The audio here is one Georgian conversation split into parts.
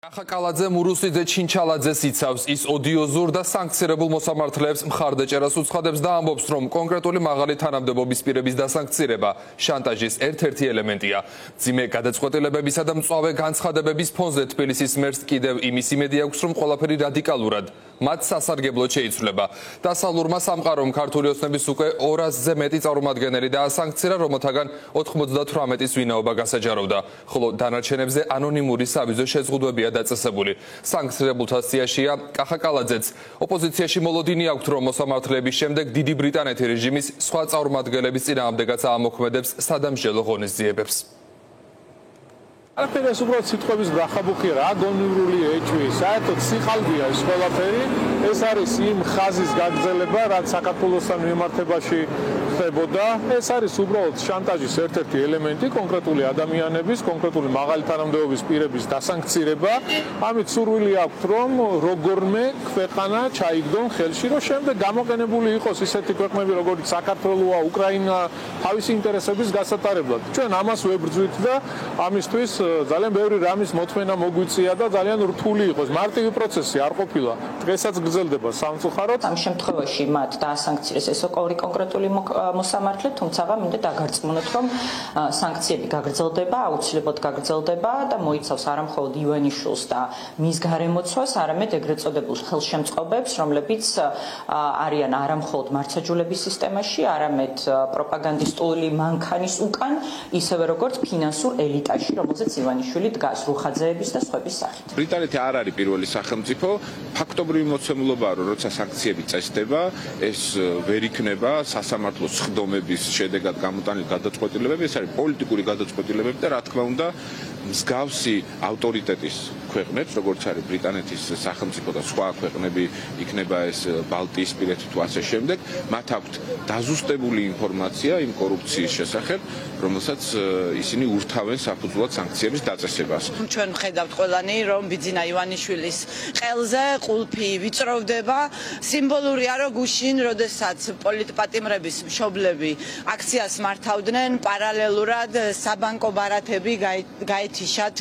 კახაკალაძე მურუსიძე ჩინჩალაძეს იცავს ის ოდიოზურ და სანქცირებულ მოსამართლეებს მხარდაჭერას უცხადებს და ამბობს, რომ კონკრეტული მაღალი თანამდებობის პირების დასანქცირება შანტაჟის ერთ-ერთი ელემენტია. მძიმე გადაწყვეტილებებისა და მწვავე განცხადებების ფონზე თბილისის მერს კიდევ იმის იმედი აქვს, რომ ყველაფერი რადიკალურად მათ სასარგებლოდ შეიცვლება. დასავლურმა სამყარომ ქართული ოცნების უკვე 200-ზე მეტი წარმომადგენელი დაასანქცირა, რომელთაგან 98-ის ვინაობა გასაჯაროვდა, ხოლო დანარჩენებზე ანონიმური სავიზო შეზღუდვებია დაწესებული. სანქცირებულთა სიაშია კახაკალაძეც. ოპოზიციაში მოლოდინი აქვთ, რომ მოსამართლეების შემდეგ დიდი ბრიტანეთის რეჟიმის სხვა წარმომადგენლების წინააღმდეგაც აამოქმედებს სადამსჯელო ღონისძიებებს. არაფერი ეს უბრალოდ სიტყვების ბრახაბუხია რა გონივრული ეჭვი საერთოდ სიხალბეა ეს ყველაფერი ეს არის იმ ხაზის გაგრძელება რაც საქართველოსთან მიმართებაში ხდებოდა ეს არის უბრალოდ შანტაჟის ერთ-ერთი ელემენტი კონკრეტული ადამიანების კონკრეტული მაღალი თანამდებობის პირების დასანქცირება ამით სურვილი აქვს რომ როგორმე ქვეყანა ჩაიგდონ ხელში რომ შემდეგ გამოყენებული იყოს ისეთი ქვეყნები როგორიც საქართველოა უკრაინა თავისი ინტერესების გასატარებლად ჩვენ ამას ვებრძვით და ამისთვის ძალიან ბევრი რამის მოთმენა მოგვიწია და ძალიან რთული იყოს. მარტივი პროცესი არ ყოფილა. დღესაც გრძელდება სამწუხაროდ. ამ შემთხვევაში მათ დაასანქცირეს ეს ორი კონკრეტული მოსამართლე, თუმცა მინდა დაგარწმუნოთ, რომ სანქციები გაგრძელდება, აუცილებლად გაგრძელდება და მოიცავს არა მხოლოდ ივანიშვილს და მის გარემოცვას, არამედ ეგრეთ წოდებულ ხელშემწყობებს, რომლებიც არიან არა მხოლოდ მართლმსაჯულების სისტემაში, არამედ პროპაგანდისტული მანქანის უკან, ისევე როგორც ფინანსურ ელიტაში, რომელზეც ივანიშვილი დგას რუხაძეების და სხვების სახით. ბრიტანეთი არ არის პირველი სახელმწიფო, ფაქტობრივი მოცემულობაა, რომ როცა სანქციები წესდება, ეს ვერ იქნება სასამართლო სხდომების შედეგად გამოტანილი გადაწყვეტილებები, ეს არის პოლიტიკური გადაწყვეტილებები და რა თქმა უნდა, მსგავსი ავტორიტეტის ქვეყნებს, როგორც არის ბრიტანეთის სახელმწიფო და სხვა ქვეყნები, იქნება ეს ბალტიისპირეთი თუ ასე შემდეგ, მათ აქვთ დაზუსტებული ინფორმაცია იმ კორუფციის შესახებ, რომელსაც ისინი ურთავენ საფუძვლად სანქციების დაწესებას. ჩვენ ვხედავთ ყველანი, რომ ბიძინა ივანიშვილის ყელზე ყულფი ვიწროვდება. სიმბოლურია, რომ გუშინ, როდესაც პოლიტპატიმრების მშობლები აქციას მართავდნენ, პარალელურად საბანკო ბარათები გაეთიშათ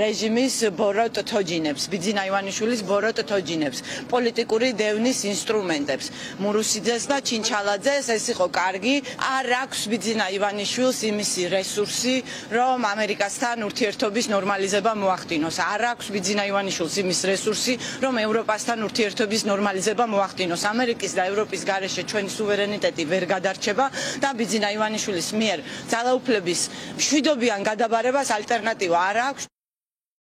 რეჟიმის ბოროტ თოჯინებს, ბიძინა ივანიშვილის ბოროტ თოჯინებს, პოლიტიკური დევნის ინსტრუმენტებს. მურუსიძეს და ჩინჩალაძეს ეს იყო კარგი, არ აქვს ბიძინა ივანიშვილს იმისი რესურსი, რომ ამერიკასთან ურთიერთობის ნორმალიზება მოახდინოს. არ აქვს ბიძინა ივანიშვილს იმის რესურსი, რომ ევროპასთან ურთიერთობის ნორმალიზება მოახდინოს. ამერიკის და ევროპის გარეშე ჩვენი სუვერენიტეტი ვერ გადარჩება და ბიძინა ივანიშვილის მიერ ძალაუფლების მშვიდობიან გადაბარებას ალტერნატივა არ აქვს.